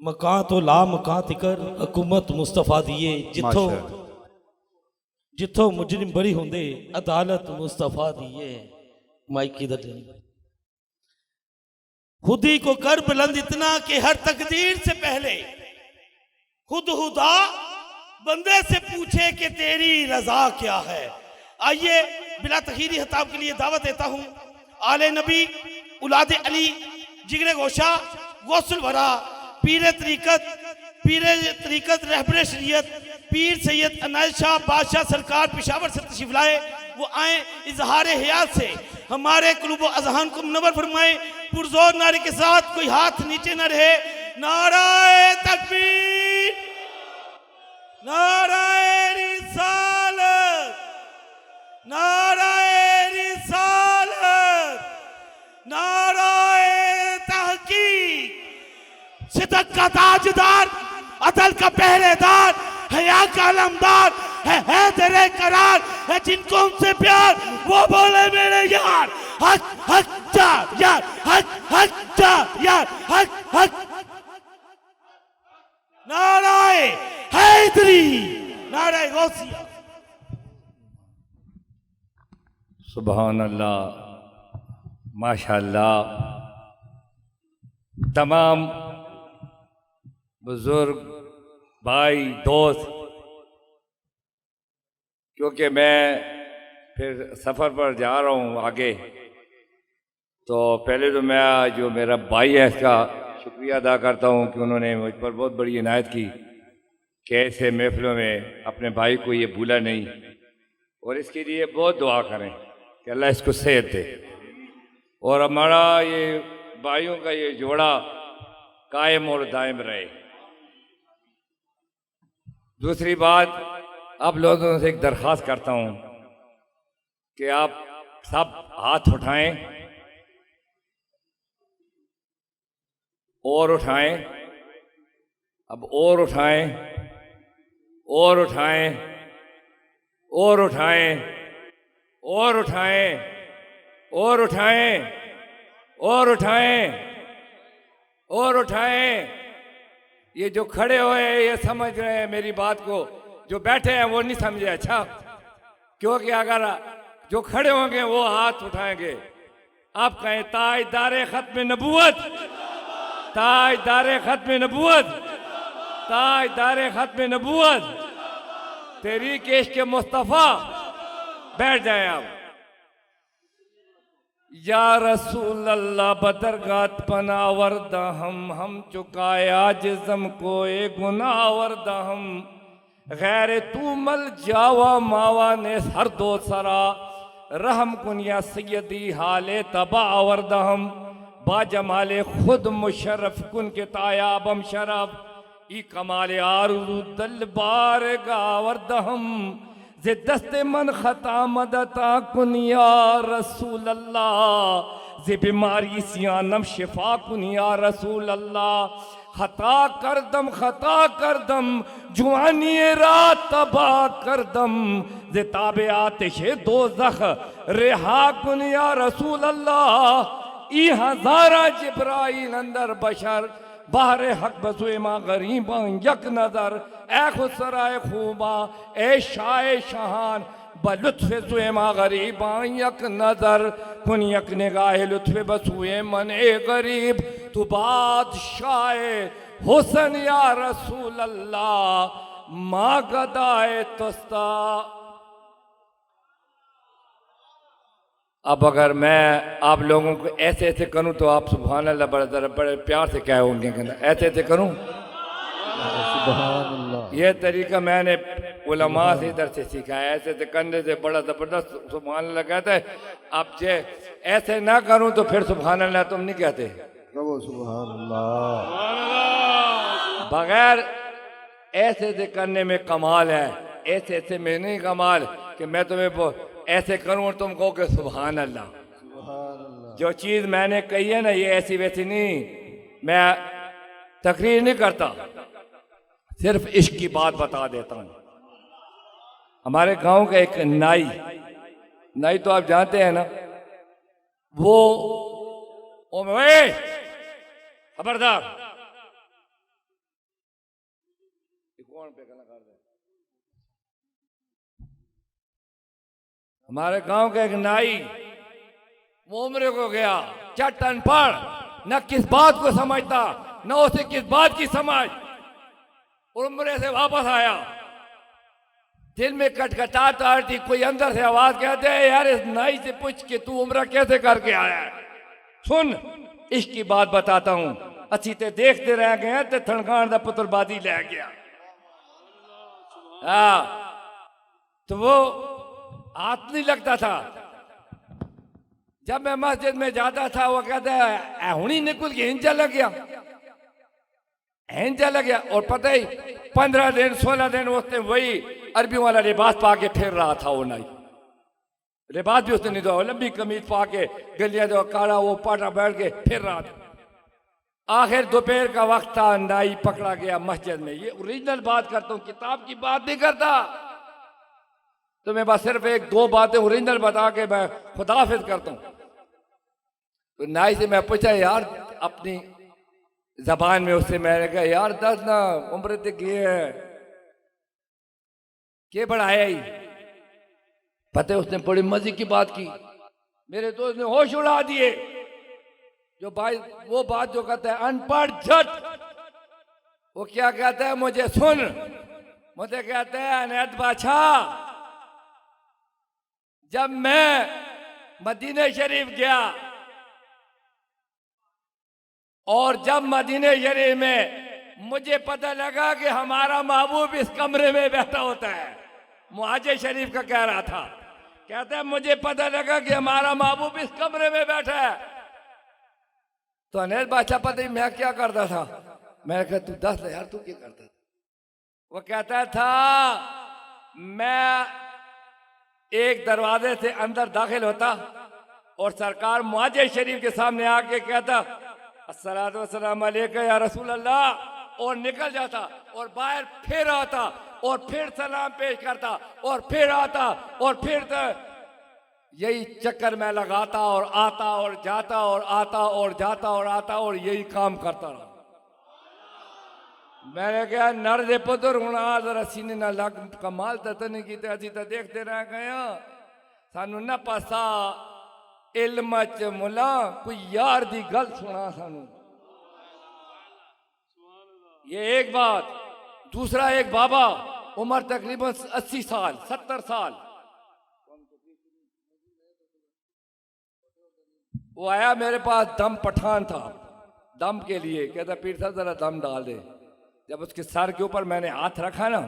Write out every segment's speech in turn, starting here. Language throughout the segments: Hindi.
मकां तो ला मकां तिकर हुकूमत मुस्तफा दिए जिथों जिथों मुजरिम बरी होंदे अदालत मुस्तफा दिए। माइक इधर ले। खुदी को कर बुलंद इतना कि हर तकदीर से पहले खुद खुदा बंदे से पूछे कि तेरी रजा क्या है। आइए बिला तखीरी खिताब के लिए दावत देता हूं आले नबी औलाद अली जिगरे गोशा गौसुल वरा पीर तरीकत रहबर शरीयत पीर सैयद अनायत शाह बादशाह सरकार पेशावर से तशरीफ लाए। वो आए इजहार हयात से हमारे कुलूब अजहान को मुनव्वर फरमाए। पुरजोर नारे के साथ कोई हाथ नीचे न रहे। नाराए तकबीर नाराए रिसालत नाराए रिसालत नाराए तहकीक। सिद्दत का ताजदार अदल का पहरेदार हया का अलमदार है हैदर करार है जिनको उनसे प्यार वो बोले मेरे यार हक हक जा यार हक हक जा यार हक हक। नाराए हैदरी नाराए गौसिया। सुभान अल्लाह माशाअल्लाह। तमाम बुजुर्ग भाई दोस्त, क्योंकि मैं फिर सफ़र पर जा रहा हूँ आगे, तो पहले तो मैं जो मेरा भाई है इसका शुक्रिया अदा करता हूँ कि उन्होंने मुझ पर बहुत बड़ी इनायत की कि ऐसे महफिलों में अपने भाई को ये भूला नहीं, और इसके लिए बहुत दुआ करें कि अल्लाह इसको सेहत दे और हमारा ये भाइयों का ये जोड़ा कायम और दायम रहे। दूसरी बात, आप लोगों से एक दरख्वास्त करता हूँ कि आप सब हाथ उठाएं और उठाएं, अब और उठाएं और उठाएं और उठाएं और उठाएं और उठाएं और उठाएं और उठाएं। ये जो खड़े हुए हैं ये समझ रहे हैं मेरी बात को, जो बैठे हैं वो नहीं समझे। अच्छा, क्योंकि अगर जो खड़े होंगे वो हाथ उठाएंगे। आप कहें ताजदारे खत्म नबूवत, ताजदारे खत्म नबूवत, ताजदारे खत्म नबूवत, तेरी केश के मुस्तफ़ा। बैठ जाए आप। या रसूल अल्लाह बदरगात पनावर्द हम चुकाए आजिज़म को ए गुनावर्द हम गैर तू मल जावा मावा ने हर दो सरा रहम कुनिया सैयदी हाले तबावर्द हम बाजमाले खुद मुशर्रफ कुन के तायाबम शरफ ई कमाले आरज़ू दल बार गावर्द हम जे दस्ते मन खता मदता कुनिया रसूल अल्लाह जे बीमारी सियानम शिफा कुनिया रसूल अल्लाह खता कर दम जुआनी रात तबा कर दम जे ताबे आतिशे दोज़ख रिहा कुनिया रसूल अल्लाह ई हजारा जिब्राइल अंदर बशर बाहरे हक बसुए माँ गरीबा यक नजर ए खुसराए खूबा ए शाए शहान बलुत्फ़े सुए माँ गरीबा यक नजर कुन यक निगाह लुत्फ़े बसुए मन ए गरीब तू बादशाह हुसन या रसूल अल्लाह माँ गदाए तुस्ता। अब अगर मैं आप लोगों को ऐसे ऐसे करूं तो आप सुभान अल्लाह बड़े प्यार से क्या होंगे, ऐसे ऐसे करूं। ये तरीका मैंने उलमा से इधर से सीखा है, ऐसे ऐसे करने से बड़ा ज़बरदस्त सुभान अल्लाह कहता है। अब जे ऐसे ना करूं तो फिर सुभान अल्लाह तुम नहीं कहते। सुभान अल्लाह। बगैर ऐसे ऐसे करने में कमाल है, ऐसे ऐसे में नहीं कमाल कि मैं तुम्हें ऐसे करूं और तुम कहो कि सुभान अल्लाह। जो चीज़ मैंने कही है ना ये ऐसी वैसी नहीं, मैं तकरीर नहीं करता, सिर्फ इश्क की बात बता देता हूं। हमारे गांव का एक नाई तो आप जानते हैं ना, वो खबरदार ये कौन पे कलाकार है? हमारे गांव का एक नाई वो उम्र को गया, चट अनपढ़, न किस बात को समझता न उसे किस बात की समझ, उम्र से वापस आया, दिल में कटकटाहट आ रही थी। कोई अंदर से आवाज कहते है, यार इस नाई से पूछ के तू उम्र कैसे करके आया है। सुन, इश्क की बात बताता हूं, अच्छी ते देखते रह गए ते थनखान का पुत्र बादी ले गया। हाँ, तो वो हाथ नहीं लगता था। जब मैं मस्जिद में जाता था वो कहता है हुनी निकल के हिंजा लग गया, हिंजा लग गया। और पता ही 15 दिन 16 दिन उसने वही अरबियों वाला लिबास पा के फिर रहा था। वो नाई लिबास भी उसने नहीं दो, लंबी कमीज पा के गलियां जो काला वो पाटा बैठ के फिर रहा था। आखिर दोपहर का वक्त था, नाई पकड़ा गया मस्जिद में। ये ओरिजिनल बात करता हूँ, किताब की बात नहीं करता। तो मैं बस सिर्फ एक दो बातें ओरिजिनल बता के मैं खुदाफिज करता हूँ। तो नाई से मैं पूछा यार अपनी जबान में, उससे मैंने कहा यार दस ना उम्र तक ये है के बढ़ाया ही। पता है उसने बड़ी मजे की बात की, मेरे दोस्त ने होश उड़ा दिए। जो भाई वो बात जो कहता है अनपढ़ झट, वो क्या कहता है मुझे सुन, मुझे कहता है अनैत बादशाह, जब मैं मदीने शरीफ गया और जब मदीने शरीफ में मुझे पता लगा कि हमारा महबूब इस कमरे में बैठा होता है। मुहाजिर शरीफ का कह रहा था, कहता है मुझे पता लगा कि हमारा महबूब इस कमरे में बैठा है। तो अनैत बादशाह पता ही मैं क्या करता था। मैंने कहा तू दस यार तू क्या करता था। वो कहता था मैं एक दरवाजे से अंदर दाखिल होता और सरकार मुहाजिर शरीफ के सामने आके कहता अस्सलातु वस्सलाम अलैका या रसूल अल्लाह, और निकल जाता और बाहर फिर आता और फिर सलाम पेश करता और फिर आता और फिर यही चक्कर में लगाता और आता और जाता और आता और जाता और आता और यही काम करता रहा। मैंने कहा नर दे पुत्र हुणा जरा सीने ना लग कमाल तने की असी तो देखते रह गए, सानू न पता इल्म च मुला कोई यार दी गल सुना सानू। ये एक बात। दूसरा एक बाबा उम्र तकरीबन 80 साल 70 साल, वो आया मेरे पास, दम पठान था, दम के लिए कहता पीर साहब जरा दम डाल दे। जब उसके सर के ऊपर मैंने हाथ रखा ना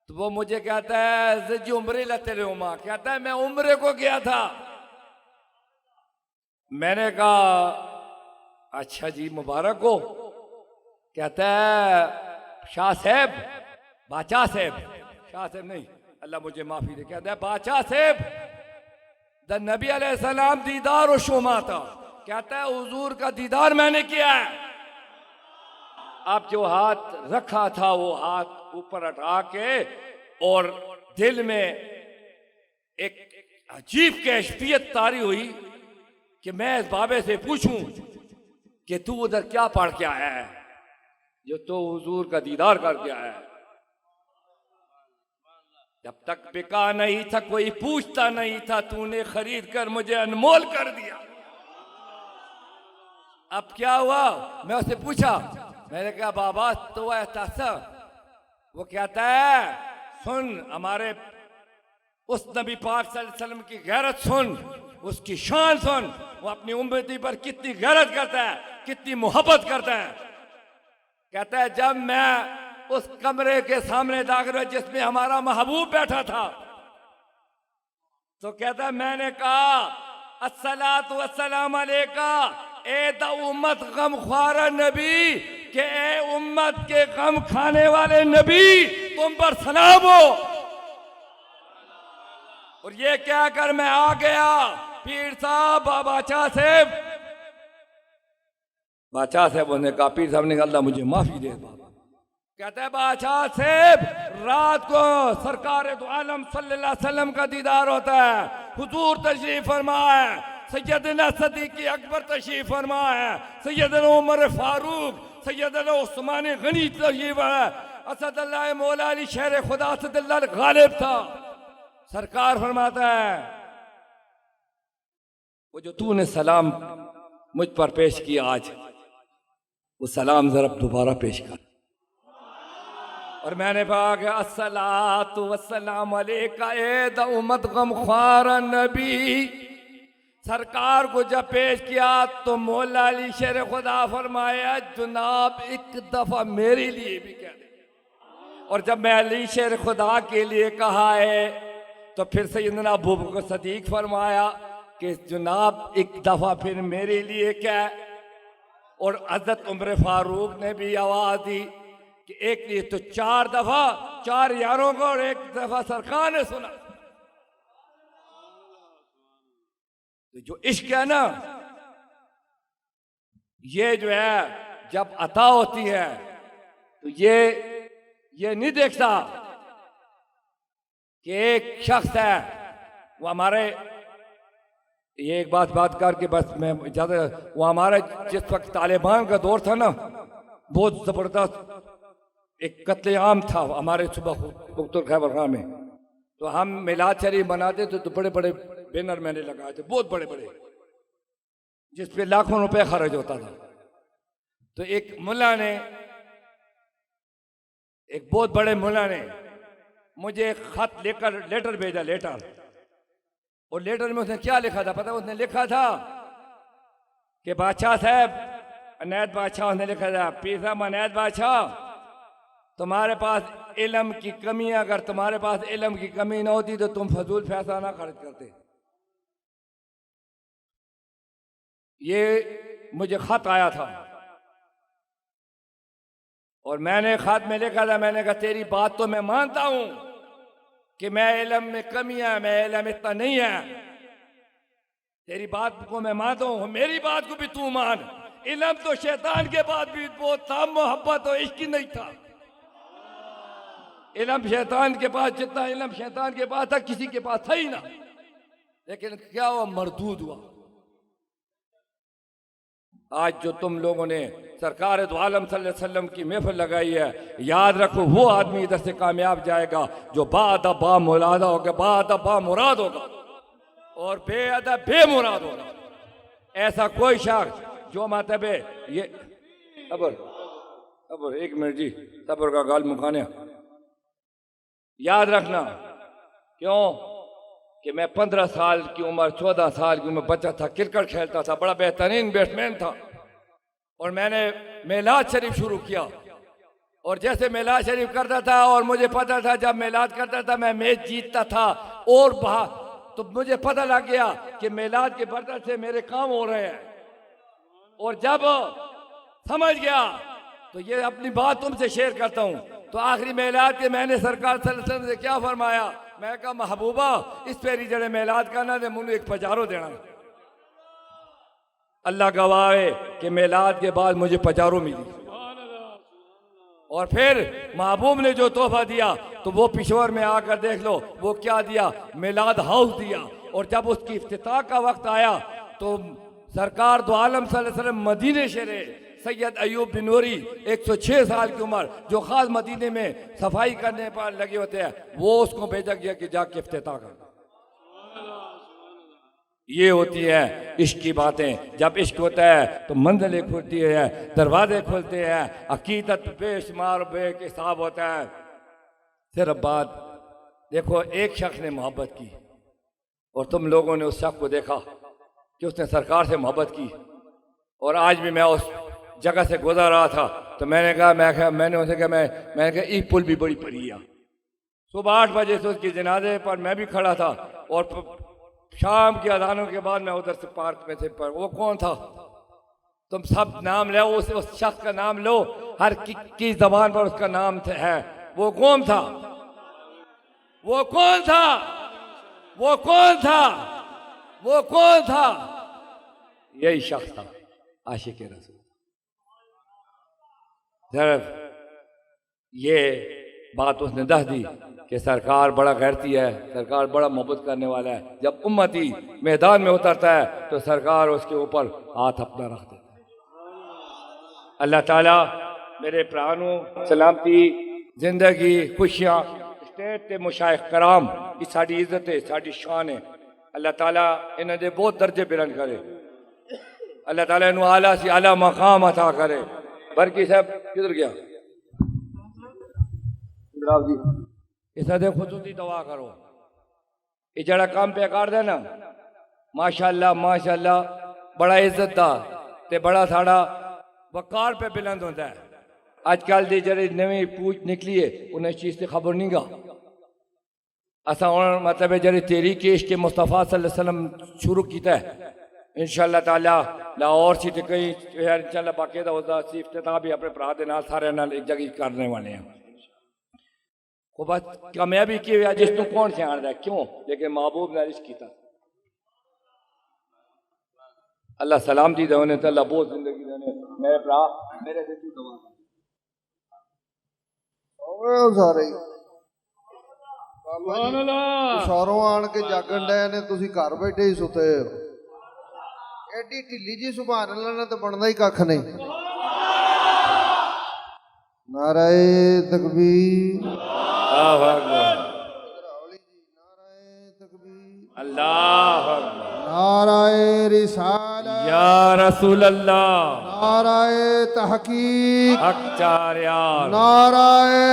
तो वो मुझे कहता है जी उम्रे लते रे उमा, कहता है मैं उम्रे को गया था। मैंने कहा अच्छा जी मुबारक हो। कहता है शाह साहब, बादशाह साहब, शाह साहब नहीं अल्लाह मुझे माफी दे, कहता है बादशाह साहब द नबी अलैहिस्सलाम दीदार और शोमा था, कहता है हुजूर का दीदार मैंने किया है। आप जो हाथ रखा था वो हाथ ऊपर हटा के और दिल में एक अजीब कैफियत तारी हुई कि मैं इस बाबे से पूछूं कि तू उधर क्या पढ़ के आया है जो तो हुजूर का दीदार करके आया है। जब तक बिका नहीं था कोई पूछता नहीं था, तूने खरीद कर मुझे अनमोल कर दिया। अब क्या हुआ, मैं उससे पूछा, मैंने कहा बाबा तो ऐसा, वो कहता है सुन हमारे उस नबी पाक सल्लल्लाहु अलैहि वसल्लम की गैरत सुन, उसकी शान सुन, वो अपनी उम्मती पर कितनी गैरत करता है, कितनी मोहब्बत करता है। कहता है जब मैं उस कमरे के सामने दाखिल हुआ जिसमें हमारा महबूब बैठा था तो कहता है मैंने कहा अस्सलातु वस्सलाम अलैका ए द उम्मत गम ख्वारा नबी, के ए उम्मत के गम खाने वाले नबी तुम पर सलाम हो। और ये कहकर मैं आ गया पीर साहब बादशाह साहब। बादशाह साहब ने कहा, पीर साहब ने कहा अल्लाह मुझे माफी दे बाबा। कहते हैं बादशाह साहब रात को सरकार दो आलम सल्लल्लाहु अलैहि वसल्लम का दीदार होता है, हुजूर तशरीफ फरमा है, सैयदना सदीक़ अकबर तशरीफ फरमा है, सैयदना उमर फारूक, सैयदना उस्मान गनी तशरीफ है, असदुल्लाह मौला अली शेर खुदा असदुल्लाह गालिब था। सरकार फरमाता है वो जो तूने सलाम मुझ पर पेश किया आज, वो सलाम जरा दोबारा पेश कर। और मैंने कहा कि अस्सलातु वस्सलाम अलैका ए दउमत गमख्वार नबी। सरकार को जब पेश किया तो मौला अली शेर खुदा फरमाया जनाब एक दफा मेरे लिए भी कह दे। और जब मैं अली शेर खुदा के लिए कहा है तो फिर सैयदना अबू बकर सदीक फरमाया कि जनाब एक दफा फिर मेरे लिए क्या। और हजरत उमर फारूक ने भी आवाज दी कि एक लिए तो 4 दफा 4 यारों को और एक दफा सरकार ने सुना। तो जो इश्क है ना, ये जो है जब अता होती है तो ये नहीं देखता कि एक शख्स है वो हमारे, ये एक बात करके बस मैं ज्यादा, वो हमारे जिस वक्त तालिबान का दौर था ना, बहुत जबरदस्त एक कत्लेआम था हमारे सुबह पुख्तुर खैबर खां में। तो हम मिलाद शरीफ मनाते थे तो बड़े बड़े बैनर मैंने लगाए थे, बहुत बड़े बड़े, जिस पे लाखों रुपए खर्च होता था। तो एक मुल्ला ने, एक बहुत बड़े मुल्ला ने मुझे एक खत लेकर लेटर भेजा, लेटर। और लेटर में उसने क्या लिखा था पता? उसने लिखा था कि बादशाह साहब, अनैत बादशाह, उसने लिखा था पीर साहब अनैत बादशाह, तुम्हारे पास इल्म की कमी है, अगर तुम्हारे पास इल्म की कमी ना होती तो तुम फजूल पैसा ना खर्च करते। ये मुझे खत आया था और मैंने खत में लिखा था, मैंने कहा तेरी बात तो मैं मानता हूं कि मैं इल्म में कमी है, मैं इल्म इतना नहीं है, तेरी बात को मैं मानता हूं, मेरी बात को भी तू मान। इल्म तो शैतान के बाद भी बहुत था, मोहब्बत और इश्क नहीं था। इल्म शैतान के पास, जितना इल्म शैतान के पास था किसी के पास था ही ना। लेकिन क्या हुआ? मरदूद हुआ। आज जो तुम लोगों ने सरकार दो आलम सल्लल्लाहु अलैहि वसल्लम की महफिल लगाई है, याद रखो वो आदमी इधर से कामयाब जाएगा जो बाअदब बा मुरादा होगा, बाअदब बा मुराद होगा और बेअदब बेमुराद होगा। ऐसा कोई शख्स जो मतलब ये अबर 1 मिनट जी, सबर का गाल मुखाने, याद रखना। क्यों कि मैं 15 साल की उम्र, 14 साल की उम्र बच्चा था, क्रिकेट खेलता था, बड़ा बेहतरीन बैट्समैन था। और मैंने मेलाद शरीफ शुरू किया और जैसे मेलाद शरीफ करता था और मुझे पता था जब मेलाद करता था मैं मैच जीतता था और तो मुझे पता लग गया कि मेलाद के बरकत से मेरे काम हो रहे हैं। और जब समझ गया तो ये अपनी बात तुमसे शेयर करता हूँ। तो आखिरी मेलाद के मैंने सरकार सल्लल्लाहु अलैहि वसल्लम से क्या फरमाया, मैं कहा महबूबा इस पेरी जड़े मेलाद करना दे, मुझे एक पजारो देना। अल्लाह गवाह है कि मेलाद के बाद मुझे पजारो मिली। और फिर महबूब ने जो तोहफा दिया तो वो पिशोर में आकर देख लो वो क्या दिया, मेलाद हाउस दिया। और जब उसकी इफ्तिताह का वक्त आया तो सरकार दो आलम सल्लल्लाहु अलैहि वसल्लम मदीने से रहे, सैयद अयूब बिन नूरी 106 साल की उम्र, जो खास मदीने में सफाई करने पर लगे होते हैं, वो उसको भेजा गया कि जाके इफ्तिताह कर। ये होती है इश्क की बातें। जब इश्क होता है तो मंजिलें खुलती है, दरवाजे खुलते हैं, अकीदत बेशुमार बेहिसाब होता है। सिर्फ बात देखो, एक शख्स ने मोहब्बत की और तुम लोगों ने उस शख्स को देखा कि उसने सरकार से मोहब्बत की। और आज भी मैं उस जगह से गुजर रहा था तो मैंने कहा मैंने उनसे कहा मैंने कहा ई पुल भी बड़ी पड़ी है। सुबह 8 बजे से उसके जनाजे पर मैं भी खड़ा था और शाम की अजानों के बाद मैं उधर से पार्क में से पर वो कौन था, तुम सब नाम लो, उस शख्स का नाम लो, हर की जबान पर उसका नाम है। वो कौन था? वो कौन था? वो कौन था? वो कौन था? यही शख्स था, आशिक रसूल। सिर्फ ये बात उसने दस दी कि सरकार बड़ा गैरती है, सरकार बड़ा मोहब्बत करने वाला है। जब उम्मती मैदान में उतरता है तो सरकार उसके ऊपर हाथ अपना रख देता है। अल्लाह ताला मेरे प्राणों सलामती जिंदगी खुशियां स्टेट ते मुशाइख कराम ये साड़ी इज्जत है, साड़ी शान है। अल्लाह ताला इन्हें दे बहुत दर्जे बुलंद करे, अल्लाह ताला इन्हें आला से आला मकाम अता करे। बरकी साहब किधर गया? जी इस दे खुसूसी दुआ करो, ये जड़ा काम पे कर दे ना माशाअल्लाह माशाअल्लाह बड़ा इज्जतदार ते बड़ा साड़ा वकार पे बुलंद होता है। अजकल की जी नवी पूछ निकली है उन्हें इस चीज़ से खबर नहीं गा। असा हूँ मतलब जी तेरी केश के मुस्तफ़ा सल्लल्लाहु अलैहि वसल्लम शुरू किया है इंशाअल्लाह ताला लाहौर सी तो कई इंशाअल्लाह बाकी का उसका इफ्तिताह भी अपने भरा के नाल सारे नाल एक जगह करने वाले हैं। वो बस कामयाबी की हुई जिस तू कौन सियाणदा है क्यों, लेकिन महबूब ने रिश्क किया। अल्लाह सलाम दी देने तो अल्लाह बहुत जिंदगी देने मेरे भरा मेरे से तू दुआ सारे शौरों आन के जागन डे ने तुसी घर बैठे ही सुते हो। एडी ढिली जी सुभान अल्लाह ने तो बनना ही कख नहीं। नाराए तकबीर, नाराए तकबीर, अल्लाह नाराए रिसालत या रसूल अल्लाह, नाराए तहकीक, अख्तारिया नाराए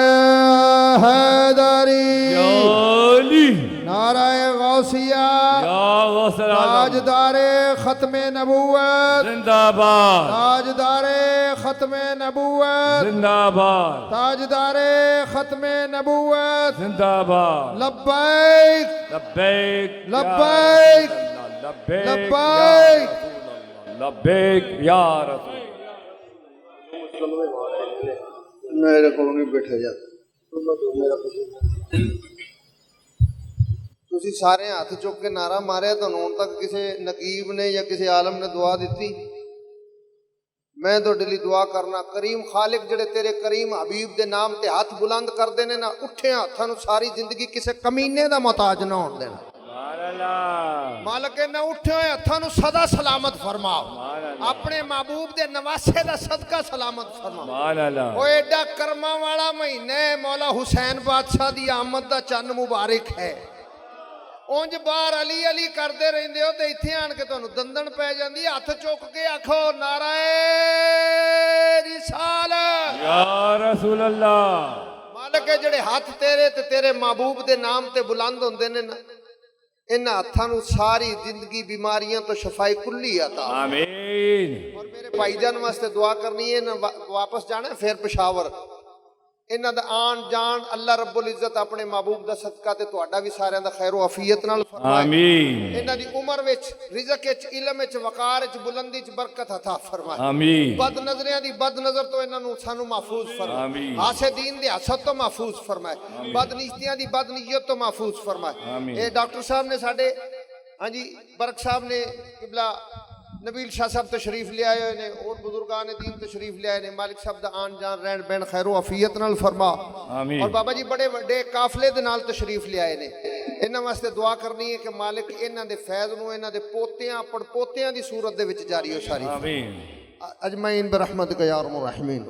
हैदरी, योली नाराए गौसिया, या गौसल आज़म, ताजदारे खत्मे नबूवत, जिंदाबाद ताजदारे खत्मे नबूवत, जिंदाबाद ताजदारे खत्मे नबूवत, जिंदाबाद। लब्बैक लब्बैक लब्बैक लब्बैक लब्बैक। लब्बैक या रसूल। मेरे को नहीं बैठे जाते तुसी सारे हाथ चुक के नारा मारे तो हूं तक किसी नकीब ने या किसी आलम ने दुआ दी? मैं तो डेली दुआ करना करीम खालिक जेड़े तेरे करीम हबीब दे नाम ते हाथ बुलंद करते ने ना उठे हाथों सारी जिंदगी किसी कमीने का मोहताज ना होने देना। मालक ना उठे हुए हाथों सदा सलामत फरमाओ, अपने महबूब दे नवासे दा सदका सलामत फरमाओ। ओ एडा कर्मा वाला महीने मौला हुसैन बादशाह दी आमद दा चन्न मुबारक है। उंज बाहर अली अली करते रहंदे हो ते इत्थे आन के तुहानू दंदन पै जांदी। हाथ चुक के आखो नाराए रिसालत या रसूल अल्लाह। मालक है जेड़े हाथ तेरे ते तेरे महबूब दे नाम ते बुलंद होंदे ने ना इन्हां हत्थां नू सारी जिंदगी बीमारियां तो शफाई कुल्ली अता आमीन। और मेरे भाईजान वास्ते दुआ करनी है ना वापस जाना है फिर पेशावर इन्हां दा आन जान अल्लाह रब्बुल इज्जत अपने महबूब दा सदका ते तुहाडा भी सारियां दा खैर अफियत नाल फरमाए। आमीन। इन्हां दी उम्र विच रिज़क विच इल्म विच वकार विच बुलंदी च बरकत अता फरमाए। आमीन। बद नजरियां दी बद नजर तो इन्हां नू सानू महफूज फरमाए। आमीन। हासिदीन दे हसद तो महफूज फरमाए। बद नीयतियां दी बद नीयत तो महफूज फरमाए। आमीन। ये डॉक्टर साहब ने साडे हाँ जी बरक साहब ने किबला नबील शाह साहब तशरीफ ले आए ने और बुजुर्गान दीन तशरीफ ले आए ने। मालिक साहब दा आन जान रहन बहन खैरो अफियत नाल फरमा। आमीन। और बाबा जी बड़े बड़े काफले दे नाल तशरीफ ले आए ने। इन्हां वास्ते दुआ करनी है कि मालिक इन्हां दे फैज़ नूं इन्हां दे पोतियां पड़पोतियां दी सूरत दे विच जारी हो सारी। आमीन। अजमईन बिरहमतिक या अरहमर राहिमीन।